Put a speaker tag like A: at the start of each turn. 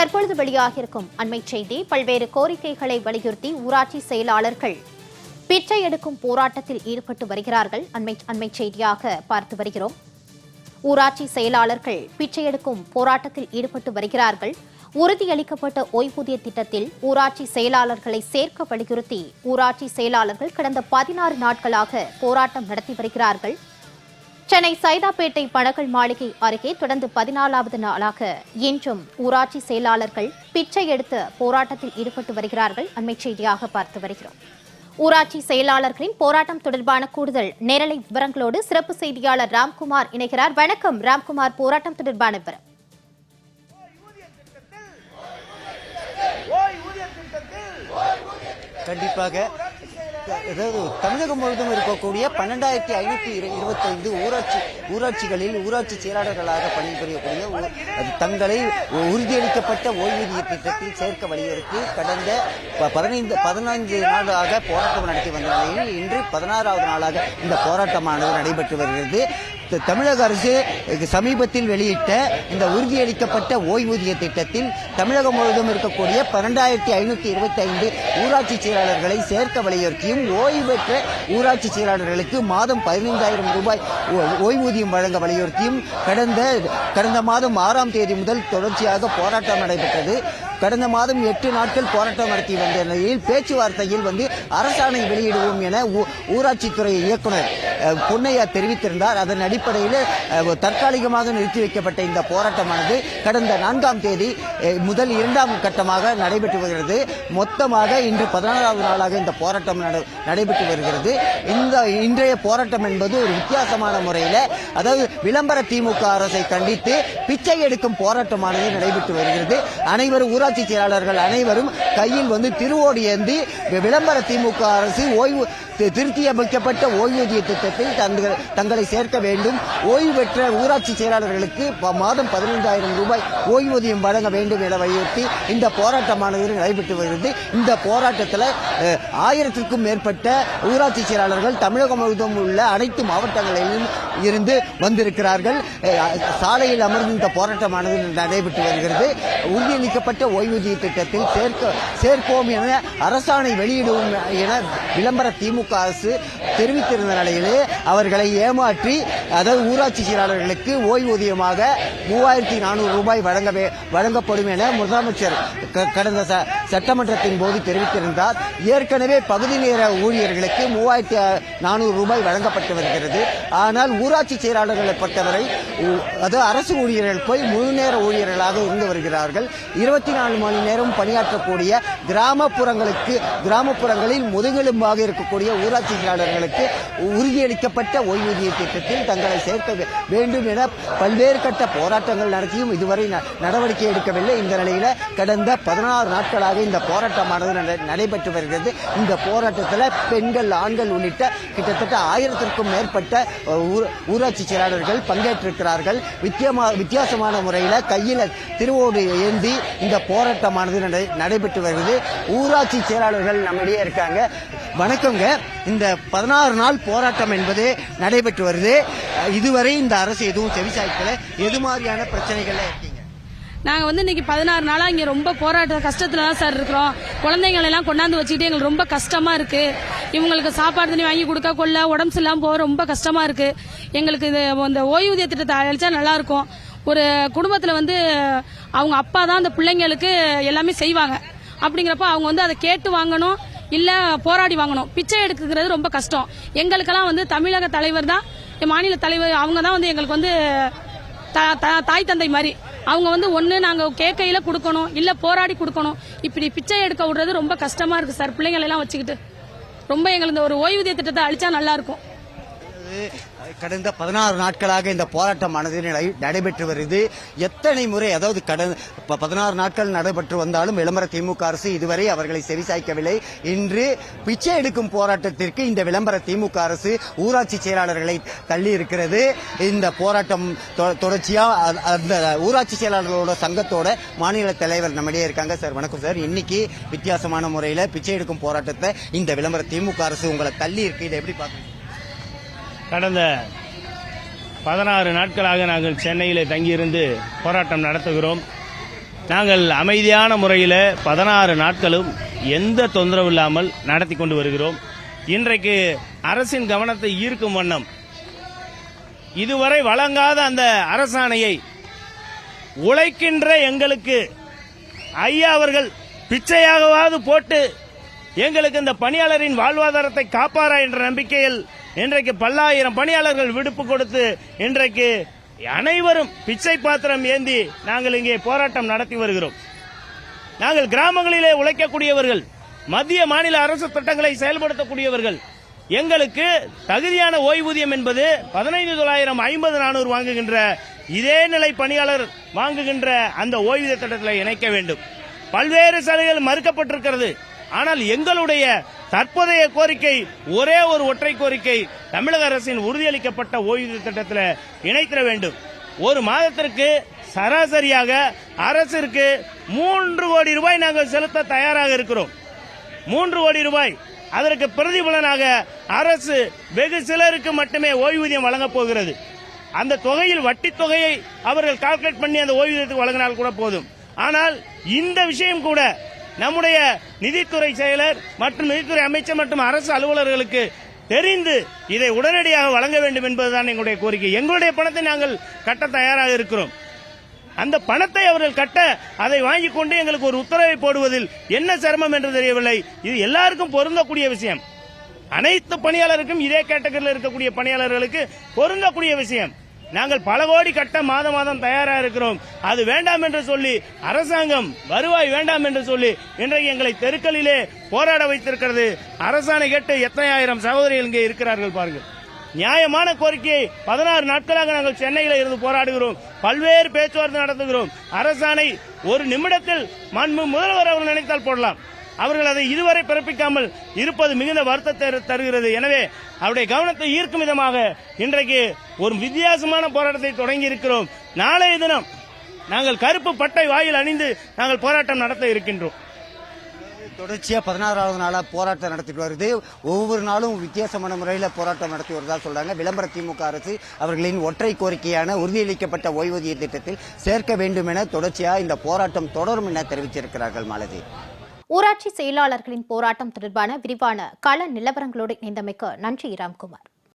A: தற்பொழுது வெளியாகியிருக்கும் அண்மை செய்தி. பல்வேறு கோரிக்கைகளை வலியுறுத்தி ஊராட்சி செயலாளர்கள் பிச்சை எடுக்கும் போராட்டத்தில் ஈடுபட்டு வருகிறார்கள். அண்மை செய்தியாக பார்த்து வருகிறோம். ஊராட்சி செயலாளர்கள் பிச்சை எடுக்கும் போராட்டத்தில் ஈடுபட்டு வருகிறார்கள். உறுதியளிக்கப்பட்ட ஓய்வூதிய திட்டத்தில் ஊராட்சி செயலாளர்களை சேர்க்க வலியுறுத்தி ஊராட்சி செயலாளர்கள் கடந்த 16 நாட்களாக போராட்டம் நடத்தி வருகிறார்கள். சென்னை சைதாப்பேட்டை பனகல் மாளிகை அருகே தொடர்ந்து 14வது நாளாக இன்றும் ஊராட்சி செயலாளர்கள் பிச்சை எடுத்து போராட்டத்தில் ஈடுபட்டு வருகிறார்கள். அண்மை செய்தியாக பார்த்து வருகிறோம். ஊராட்சி செயலாளர்களின் போராட்டம் தொடர்பான கூடுதல் நேரலை விவரங்களோடு சிறப்பு செய்தியாளர் ராம்குமார் இணைகிறார். வணக்கம் ராம்குமார், போராட்டம் தொடர்பான விவரம்.
B: கண்டிப்பாக தமிழகம் முழுவதும் இருக்கக்கூடிய 12,525 ஊராட்சிகளில் ஊராட்சி செயலாளர்களாக பணிபுரியக்கூடிய தங்களை உறுதியளிக்கப்பட்ட ஓய்வூதிய திட்டத்தில் சேர்க்க வலியுறுத்தி கடந்த 15 நாளாக போராட்டம் நடத்தி வந்த நிலையில் இன்று 16வது நாளாக இந்த போராட்டமானது நடைபெற்று வருகிறது. தமிழக அரசு சமீபத்தில் வெளியிட்ட இந்த உறுதியளிக்கப்பட்ட ஓய்வூதிய திட்டத்தில் தமிழகம் முழுவதும் இருக்கக்கூடிய 12,525 ஊராட்சி செயலாளர்களை சேர்க்க வலியுறுத்தியும் ஓய்வு பெற்ற ஊராட்சி செயலாளர்களுக்கு மாதம் 15,000 ரூபாய் ஓய்வூதியம் வழங்க வலியுறுத்தியும் கடந்த மாதம் 6ஆம் தேதி முதல் தொடர்ச்சியாக போராட்டம் நடைபெற்றது. கடந்த மாதம் 8 நாட்கள் போராட்டம் நடத்தி வந்த நிலையில் பேச்சுவார்த்தையில் அரசாணை வெளியிடுவோம் என ஊராட்சித்துறை இயக்குநர் பொன்னையா தெரிவித்திருந்தார். அதன் அடிப்படையில் தற்காலிகமாக நிறுத்தி வைக்கப்பட்ட இந்த போராட்டமானது கடந்த 4ஆம் தேதி முதல் 2ஆம் கட்டமாக நடைபெற்று வருகிறது. மொத்தமாக இன்று 16வது நாளாக இந்த போராட்டம் நடைபெற்று வருகிறது. இன்றைய போராட்டம் என்பது ஒரு வித்தியாசமான முறையில், அதாவது விளம்பர திமுக அரசை கண்டித்து பிச்சை எடுக்கும் போராட்டமானது நடைபெற்று வருகிறது. அனைவரும் ஊராட்சி செயலாளர்கள் அனைவரும் கையில் திருவோடி ஏந்தி விளம்பர திமுக அரசு திருத்தி அமைக்கப்பட்ட ஓய்வூதிய திட்டத்தில் தங்களை சேர்க்க வேண்டும், ஓய்வு பெற்ற ஊராட்சி செயலாளர்களுக்கு மாதம் 15,000 ரூபாய் ஓய்வூதியம் வழங்க வேண்டும் என வலியுறுத்தி இந்த போராட்டமானது நடைபெற்று வருகிறது. இந்த போராட்டத்தில் 1000க்கும் மேற்பட்ட ஊராட்சி செயலாளர்கள் தமிழகம் முழுவதும் உள்ள அனைத்து மாவட்டங்களிலும் இருந்து வந்திருக்கிறார்கள். சாலையில் அமர்ந்து இந்த போராட்டமானது நடைபெற்று வருகிறது. உறுதியளிக்கப்பட்ட ஓய்வூதிய திட்டத்தில் சேர்ப்போம் என அரசாணை வெளியிடுவோம் என விளம்பர திமுக அரசு தெரிவித்திருந்த நிலையிலே அவர்களை ஏமாற்றி, அதாவது ஊராட்சி செயலாளர்களுக்கு ஓய்வூதியமாக 3,400 ரூபாய் வழங்கப்படும் என முதலமைச்சர் கடந்த சட்டமன்றத்தின் போது தெரிவித்திருந்தார். ஏற்கனவே பகுதி நேர ஊழியர்களுக்கு 3,400 ரூபாய் வழங்கப்பட்டு வருகிறது. ஆனால் ஊராட்சி செயலாளர்களை பொறுத்தவரை அது அரசு ஊழியர்கள் போய் முழு நேர ஊழியர்களாக இருந்து வருகிறார்கள். 24 மணி நேரம் பணியாற்றக்கூடிய கிராமப்புறங்களில் முதுகெலும்பாக இருக்கக்கூடிய ஊராட்சி செயலாளர்களுக்கு உறுதியளிக்கப்பட்ட ஓய்வூதிய திட்டத்தில் தங்களை சேர்க்க வேண்டும் என பல்வேறு கட்ட போராட்டங்கள் நடத்தியும் இதுவரை நடவடிக்கை எடுக்கவில்லை. இந்த நிலையில கடந்த 16 நாட்களாக இந்த போராட்டமானது நடைபெற்று வருகிறது. இந்த போராட்டத்தில் பெண்கள், ஆண்கள் உள்ளிட்ட கிட்டத்தட்ட 1000க்கும் மேற்பட்ட ஊராட்சி செயலாளர்கள் பங்கேற்றிருக்கிறார்கள். வித்தியாசமான முறையில் கையில் திருவோடு ஏந்தி இந்த போராட்டமானது நடைபெற்று வருகிறது. ஊராட்சி செயலாளர்கள் நம்மிடையே இருக்காங்க. வணக்கங்க. இந்த 16 நாள் போராட்டம் என்பது நடைபெற்று வருது. இதுவரை இந்த அரசு எதுவும் செவிசாய்க்கல. எது மாதிரியான பிரச்சனைகள்ல இருக்கீங்க?
C: நாங்கள் இன்னைக்கு 16 நாளா இங்கே ரொம்ப கஷ்டத்துல தான் சார் இருக்கிறோம். குழந்தைங்களை எல்லாம் கொண்டாந்து வச்சுக்கிட்டு எங்களுக்கு ரொம்ப கஷ்டமா இருக்கு. இவங்களுக்கு சாப்பாடு தண்ணி வாங்கி கொடுக்க கொள்ள உடம்பு சரியில்லாம போக ரொம்ப கஷ்டமா இருக்கு. எங்களுக்கு இந்த ஓய்வூதிய திட்டத்தை அழைச்சா நல்லா இருக்கும். ஒரு குடும்பத்துல அவங்க அப்பா தான் அந்த பிள்ளைங்களுக்கு எல்லாமே செய்வாங்க. அப்படிங்கிறப்ப அவங்க அதை கேட்டு வாங்கணும், இல்ல போராடி வாங்கணும். பிச்சை எடுக்கிறது ரொம்ப கஷ்டம். எங்களுக்கெல்லாம் தமிழக தலைவர் தான், மாநில தலைவர், அவங்க தான் எங்களுக்கு தாய் தந்தை மாதிரி. அவங்க ஒண்ணு நாங்க கேட்கையில கொடுக்கணும், இல்ல போராடி கொடுக்கணும். இப்படி பிச்சை எடுக்க விடுறது ரொம்ப கஷ்டமா இருக்கு சார். பிள்ளைங்களை எல்லாம் வச்சுக்கிட்டு ரொம்ப எங்களுக்கு ஒரு ஓய்வூதிய திட்டத்தை அளிச்சா நல்லா இருக்கும்.
B: கடந்த 16 நாட்களாக இந்த போராட்டமானது நடைபெற்று வருது. எத்தனை முறை, அதாவது கடந்த 16 நாட்கள் நடைபெற்று வந்தாலும் விளம்பர திமுக அரசு இதுவரை அவர்களை செவிசாய்க்கவில்லை. இன்று பிச்சை எடுக்கும் போராட்டத்திற்கு இந்த விளம்பர திமுக அரசு ஊராட்சி செயலாளர்களை தள்ளி இருக்கிறது. இந்த போராட்டம் தொடர்ச்சியா அந்த ஊராட்சி செயலாளர்களோட சங்கத்தோட மாநில தலைவர் நம்மிடையே இருக்காங்க. சார் வணக்கம் சார். இன்னைக்கு வித்தியாசமான முறையில் பிச்சை எடுக்கும் போராட்டத்தை இந்த விளம்பர திமுக அரசு உங்களை தள்ளி இருக்கு. இதை எப்படி பாக்குறீங்க?
D: கடந்த 16 நாட்களாக நாங்கள் சென்னையில் தங்கியிருந்து போராட்டம் நடத்துகிறோம். நாங்கள் அமைதியான முறையில் 16 நாட்களும் எந்த தொந்தரவு இல்லாமல் நடத்தி கொண்டு வருகிறோம். இன்றைக்கு அரசின் கவனத்தை ஈர்க்கும் வண்ணம் இதுவரை வழங்காத அந்த அரசாணையை உழைக்கின்ற எங்களுக்கு ஐயா அவர்கள் பிச்சையாகவாது போட்டு எங்களுக்கு இந்த பணியாளரின் வாழ்வாதாரத்தை காப்பாரா என்ற நம்பிக்கையில் இன்றைக்கு பல்லாயிரம் பணியாளர்கள் விடுப்பு கொடுத்து இன்றைக்கு அனைவரும் பிச்சை பாத்திரம் ஏந்தி நாங்கள் இங்கே போராட்டம் நடத்தி வருகிறோம். நாங்கள் கிராமங்களிலே உழைக்கக்கூடியவர்கள், மத்திய மாநில அரசு திட்டங்களை செயல்படுத்தக்கூடியவர்கள். எங்களுக்கு தகுதியான ஓய்வூதியம் என்பது 15,900 50,400 வாங்குகின்ற இதே நிலை பணியாளர் வாங்குகின்ற அந்த ஓய்வூதிய திட்டத்தில் இணைக்க வேண்டும். பல்வேறு சலுகைகள் மறுக்கப்பட்டிருக்கிறது. ஆனால் எங்களுடைய தற்போதைய கோரிக்கை ஒரே ஒரு ஒற்றை கோரிக்கை, தமிழக அரசின் உறுதியளிக்கப்பட்ட ஓய்வூதிய திட்டத்தில் இணைத்திட வேண்டும். ஒரு மாதத்திற்கு சராசரியாக அரசிற்கு 3 கோடி ரூபாய் நாங்கள் செலுத்த தயாராக இருக்கிறோம். 3 கோடி ரூபாய். அதற்கு பிரதிபலனாக அரசு வெகு சிலருக்கு மட்டுமே ஓய்வூதியம் வழங்கப் போகிறது. அந்த தொகையில் வட்டி தொகையை அவர்கள் கால்குலேட் பண்ணி அந்த ஓய்வூதியத்துக்கு வழங்கினால் கூட போதும். ஆனால் இந்த விஷயம் கூட நம்முடைய நிதித்துறை செயலர் மற்றும் நிதித்துறை அமைச்சர் மற்றும் அரசு அலுவலர்களுக்கு தெரிந்து இதை உடனடியாக வழங்க வேண்டும் என்பதுதான் எங்களுடைய கோரிக்கை. எங்களுடைய பணத்தை நாங்கள் கட்ட தயாராக இருக்கிறோம். அந்த பணத்தை அவர்கள் கட்ட அதை வாங்கிக் கொண்டு எங்களுக்கு ஒரு உத்தரவை போடுவதில் என்ன சிரமம் என்று தெரியவில்லை. இது எல்லாருக்கும் பொருந்தக்கூடிய விஷயம். அனைத்து பணியாளருக்கும் இதே கேட்டகரியில் இருக்கக்கூடிய பணியாளர்களுக்கு பொருந்தக்கூடிய விஷயம். நாங்கள் பல கோடி கட்ட மாதம் தயாராக இருக்கிறோம். அது வேண்டாம் என்று சொல்லி அரசாங்கம் வருவாய் வேண்டாம் என்று சொல்லி இன்றைக்கு எங்களை தெருக்களிலே போராட வைத்திருக்கிறது. அரசாணை கேட்டு எத்தனை ஆயிரம் சகோதரிகள் இங்கே இருக்கிறார்கள் பாருங்கள். நியாயமான கோரிக்கையை 16 நாட்களாக நாங்கள் சென்னையில் இருந்து போராடுகிறோம். பல்வேறு பேச்சுவார்த்தை நடத்துகிறோம். அரசாணை ஒரு நிமிடத்தில் முதல்வர் அவர்கள் நினைத்தால் போடலாம். அவர்கள் அதை இதுவரை பிறப்பிக்காமல் இருப்பது மிகுந்த வருத்தத்தை தருகிறது. எனவே அவருடைய கவனத்தை ஈர்க்கும் விதமாக இன்றைக்கு ஒரு வித்தியாசமான போராட்டத்தை தொடங்கி இருக்கிறோம். நாளைய தினம் நாங்கள் கருப்பு பட்டை வாயில் அணிந்து நாங்கள் போராட்டம் நடத்த இருக்கின்றோம்.
B: தொடர்ச்சியா 16வது நாளா போராட்டம் நடத்திட்டு வருது. ஒவ்வொரு நாளும் வித்தியாசமான முறையில் போராட்டம் நடத்தி வருவதா சொல்றாங்க. விளம்பர திமுக அரசு அவர்களின் ஒற்றை கோரிக்கையான உறுதியளிக்கப்பட்ட ஓய்வூதிய திட்டத்தில் சேர்க்க வேண்டும் என தொடர்ச்சியா இந்த போராட்டம் தொடரும் என தெரிவித்திருக்கிறார்கள். மாலதி,
A: ஊராட்சி செயலாளர்களின் போராட்டம் தொடர்பான விரிவான கள நிலவரங்களோடு இணைந்தமைக்கு நன்றி ராம்குமார்.